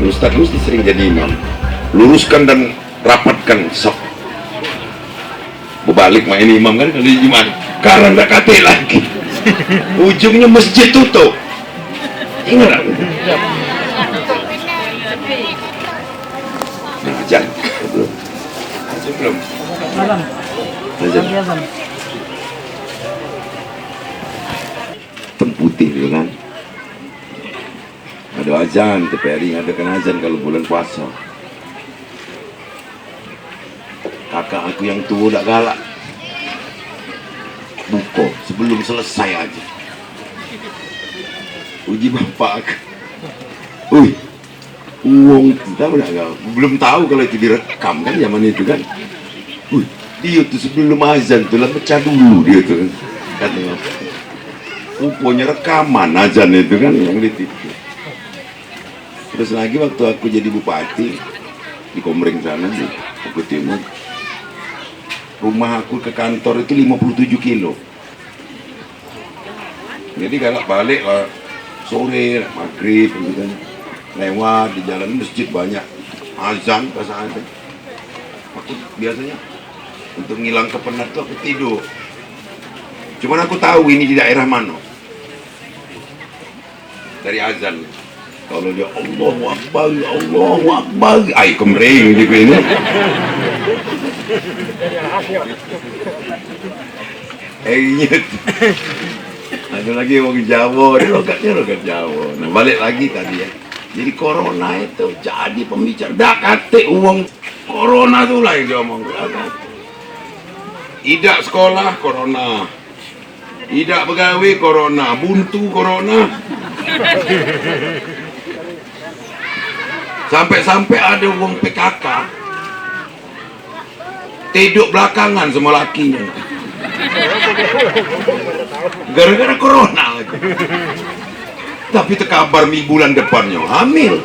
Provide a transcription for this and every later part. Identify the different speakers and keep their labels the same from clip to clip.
Speaker 1: Ustadz mesti sering jadi imam, luruskan dan rapatkan saf. Berbalik main imam kan kalau Jumat, karena nggak kate lagi, ujungnya masjid tutup. Ingat? Nah, ajan belum, ajan belum. Ajan. Hitam putih gitu kan. Ada azan, TPRI ngadakan azan kalau bulan puasa. Kakak aku yang tua udah galak, buko sebelum selesai aja. Uji bapak aku, wih, uang tahu nggak kau? Belum tahu kalau itu direkam kan zaman itu kan. Wih, dia tuh sebelum azan tuh lah pecah dulu dia tuh kan. Katanya, punya rekaman azan itu kan yang di TV. Terus lagi waktu aku jadi bupati di Komering sana di Bogor Timur, rumah aku ke kantor itu 57 kilo. Jadi kalau balik lah sore maghrib gitu kan, lewat di jalan masjid banyak azan pas azan. Aku biasanya untuk ngilang kepenat tuh aku tidur. Cuman aku tahu ini di daerah mana dari azan. Kalau dia Allahu Akbar, Allahu Akbar, ay kemering gitu ini. Ingat. Ada lagi orang Jawa, dia logat Jawa. Nah balik lagi tadi ya. Jadi corona itu jadi pembicara. Dah kate uang corona tuh lah yang dia omong. Tidak sekolah corona, tidak pegawai corona, buntu corona. Sampai-sampai ada uang PKK tidur belakangan sama lakinya gara-gara corona lagi. Tapi terkabar bulan depannya hamil.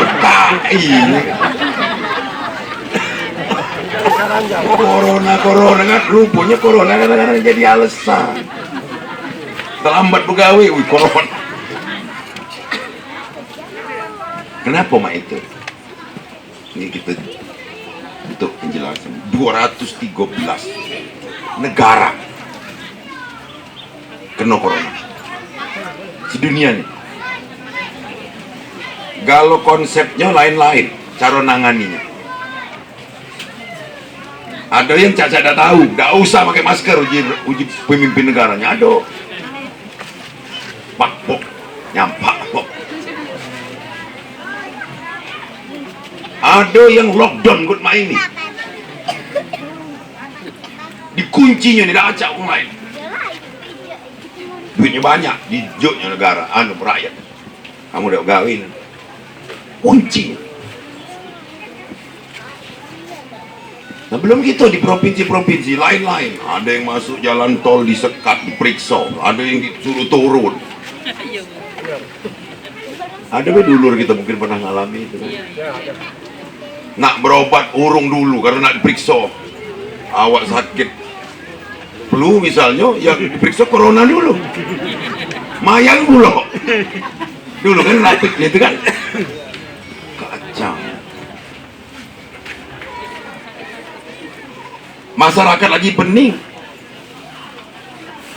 Speaker 1: Otak ini corona kan rupanya corona kadang-kadang jadi alasan terlambat pegawai. Wih corona. Kenapa mak itu? Ini kita untuk penjelasan 213 negara kena corona sedunia nih. Kalau konsepnya lain-lain cara nanganinya. Ada yang cacat tidak tahu, tidak usah pakai masker uji pemimpin negaranya. Aduh, pak pok nyampak pok. Ada yang lockdown buat main ini, dikuncinya tidak acak orang lain. Duitnya banyak, dijoknya negara, rakyat. Kamu udah gawin, kunci. Nah belum gitu di provinsi-provinsi lain-lain, ada yang masuk jalan tol disekat, diperiksa, ada yang disuruh turun. Ada dulur kita mungkin pernah ngalami itu kan. Nak berobat urung dulu karena nak diperiksa. Awak sakit flu misalnya, ya diperiksa corona dulu. Mayang dulu. Dulu kan rapid gitu kan. Kacau. Masyarakat lagi pening.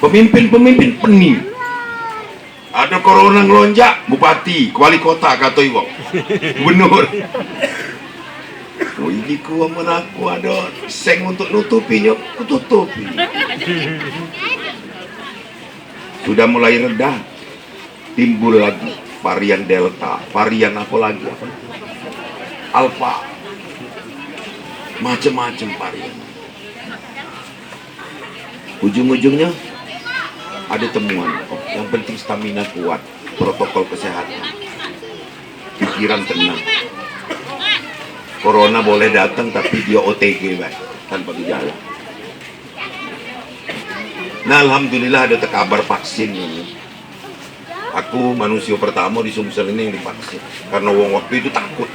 Speaker 1: Pemimpin pening. Ada corona ngelonjak, bupati, wali kota kata iwak. Gubernur. Oh ini ku aku ada seng untuk nutupinya, ku tutupi. Sudah mulai reda, timbul lagi varian delta, varian apa lagi? Alpha, macam-macam varian. Ujung-ujungnya ada temuan. Yang penting stamina kuat, protokol kesehatan, pikiran tenang. Corona boleh datang tapi dia OTG baik, tanpa gejala. Nah alhamdulillah ada terkabar vaksin ini. Aku manusia pertama di Sumsel ini yang divaksin karena waktu itu takut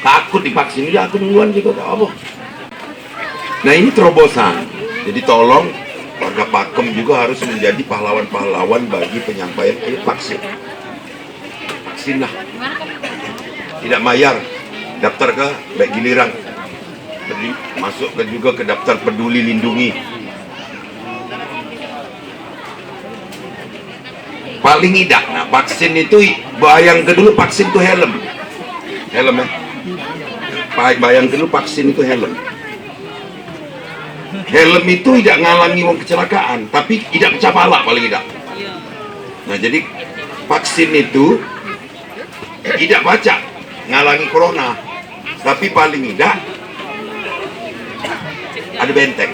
Speaker 1: takut divaksin, udah aku duluan juga tak apa. Nah ini terobosan. Jadi tolong warga Pakem juga harus menjadi pahlawan-pahlawan bagi penyampaian vaksin. Vaksin lah. Tidak bayar, daftar ke baik giliran. Masuk ke juga ke daftar peduli lindungi. Paling tidak, nah vaksin itu bayang ke dulu vaksin itu helm ya. Bayang dulu vaksin itu helm. Helm itu tidak ngalangi wong kecelakaan, tapi tidak pecah pala paling tidak. Nah jadi vaksin itu tidak baca ngalangi corona, tapi paling tidak ada benteng.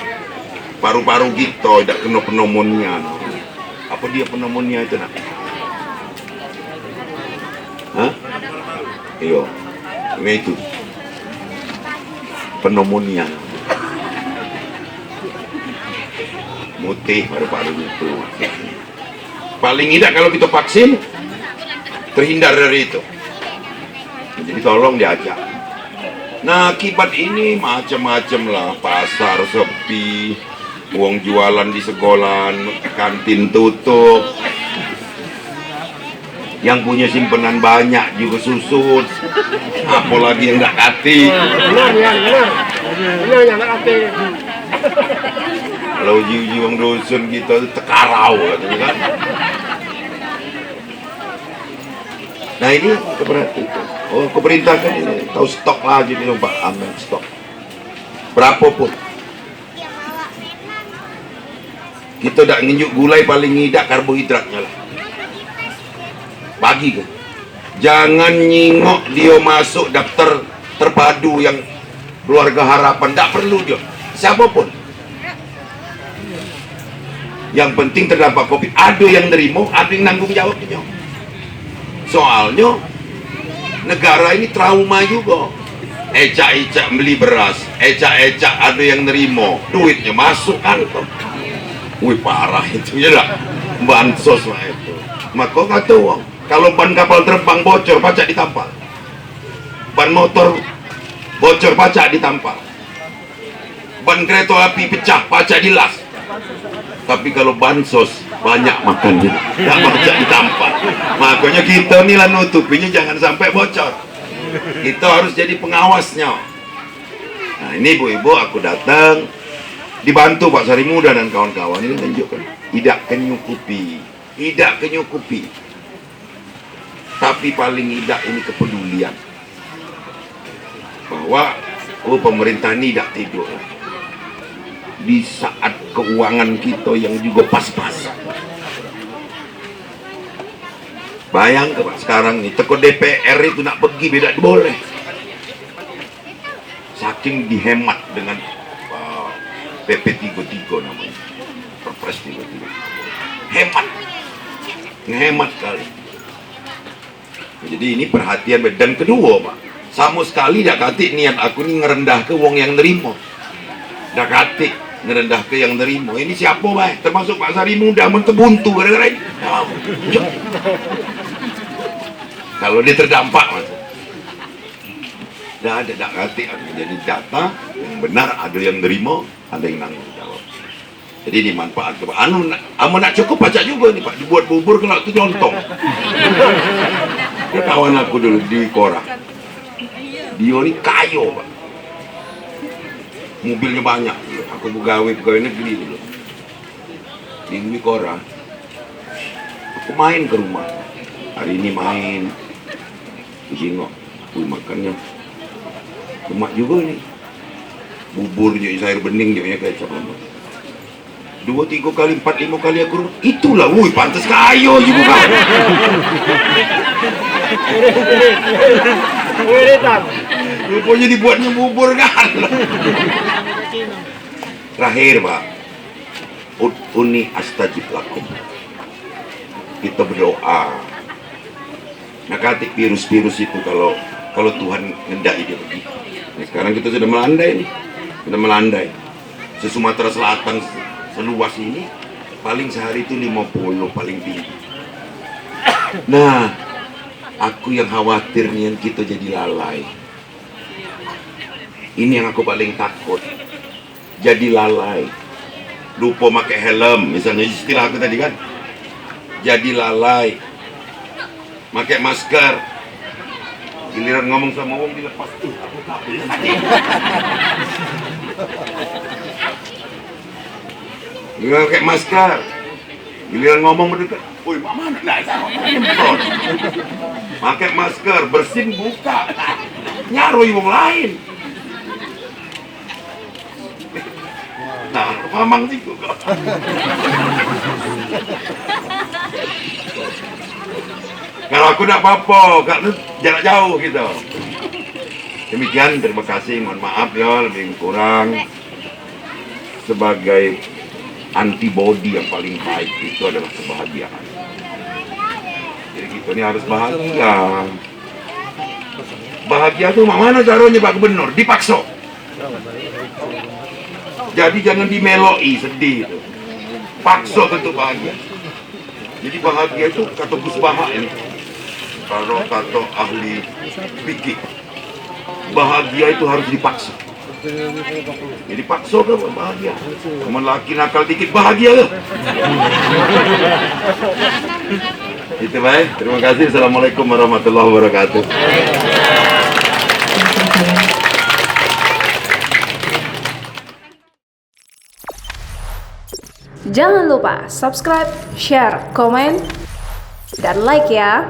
Speaker 1: Paru-paru gitu tidak kena pneumonia. Apa dia pneumonia itu nak? Hah? Iyo, itu pneumonia. Mutih paru-paru itu. Paling tidak kalau kita vaksin terhindar dari itu. Jadi tolong diajak. Nah akibat ini macam-macam lah, pasar sepi, uang jualan di sekolah, kantin tutup, yang punya simpenan banyak juga susut, apalagi yang nggak kati. Benar yang nggak kati. Kalau jiwa dosen kita tekarau kan. Nah ini pemerintah kan ini tahu stok lagi nih Pak, aman stok berapapun. Kita tak nginjuk gulai paling tidak karbohidratnya lah. Bagi kan. Jangan nyingok dia masuk daftar terpadu yang keluarga harapan, tak perlu dia. Siapapun. Yang penting terdampak COVID, ada yang nerimo, ada yang nanggung jawabnya. Soalnya negara ini trauma juga. Ecak-ecak beli beras, ecak-ecak ada yang nerimo, duitnya masuk kantong. Wih parah itu ya lah, bansos lah itu. Maka kata uang, kalau ban kapal terbang bocor, pajak ditampal. Ban motor bocor, pajak ditampal. Ban kereta api pecah, pajak dilas. Tapi kalau bansos banyak makannya, tak pajak ditampal. Makanya kita nih lah nutupinya jangan sampai bocor. Kita harus jadi pengawasnya. Nah ini ibu-ibu aku datang, dibantu Pak Sari Muda dan kawan-kawan ini menunjukkan tidak kenyukupi, tapi paling tidak ini kepedulian bahwa pemerintah ini tidak tidur di saat keuangan kita yang juga pas-pasan. Bayangkan Pak sekarang nih teko DPR itu nak pergi beda boleh, saking dihemat dengan PP 33 namanya, Perpres 33. Ngehemat kali. Jadi ini perhatian. Dan kedua Pak, sama sekali tidak katik niat aku ini ngerendah ke wong yang nerimo. Tidak katik ngerendah ke yang nerimo. Ini siapa Pak? Termasuk Pak Sari Muda mentebuntu gara-gara ini. Kalau dia terdampak Mas. Tidak katik. Jadi data yang benar, ada yang nerimo, ada yang nanggung jawab. Jadi dimanfaatkan. Nak cukup pajak juga nih Pak, dibuat bubur kalau itu lontong. Dia kawan aku dulu di Kora. Dia ini kayo Pak. Mobilnya banyak. Aku pegawai negeri dulu. Di Kora. Aku main ke rumah. Hari ini main. Disingok. Makannya. Lemak juga nih. Bubur je sayur bening je kecap. 2, 3 kali, 4, 5 kali aku itulah, woi pantas kayo juga kan. Rupanya dibuatnya bubur kan. Terakhir Pak, Uni astajib lakum. Kita berdoa. Nah katik virus-virus itu kalau Tuhan ngendai dia pergi. Nah, sekarang kita sudah melandai. Se-Sumatera Selatan seluas ini paling sehari itu 50 paling tinggi. Nah, aku yang khawatir nih yang kita jadi lalai. Ini yang aku paling takut. Jadi lalai. Lupa pakai helm, misalnya istilah aku tadi kan. Jadi lalai. Pakai masker. Giliran ngomong sama orang dilepas. Aku takut. Giliran pakai masker. Giliran ngomong mendekat. Woi, mana? Nah, semprot. Pakai masker, bersin buka. Nyaroi wong lain. Nah, mamang sih kok. Kalau aku nak apa-apa, karena jarak jauh gitu. Demikian, terima kasih. Mohon maaf ya, lebih kurang. Sebagai antibody yang paling baik itu adalah kebahagiaan. Jadi kita ini harus bahagia. Bahagia tuh mana caranya Pak Gubernur? Dipaksa. Jadi jangan dimeloi, sedih itu. Paksa untuk bahagia. Jadi bahagia itu kata Gus Baha ini. Kalau kata ahli fikih, bahagia itu harus dipaksa. Jadi paksa ke bahagia. Teman laki nakal dikit bahagia ke? Itu baik. Terima kasih. Assalamualaikum warahmatullahi wabarakatuh.
Speaker 2: Jangan lupa subscribe, share, komen, dan like ya.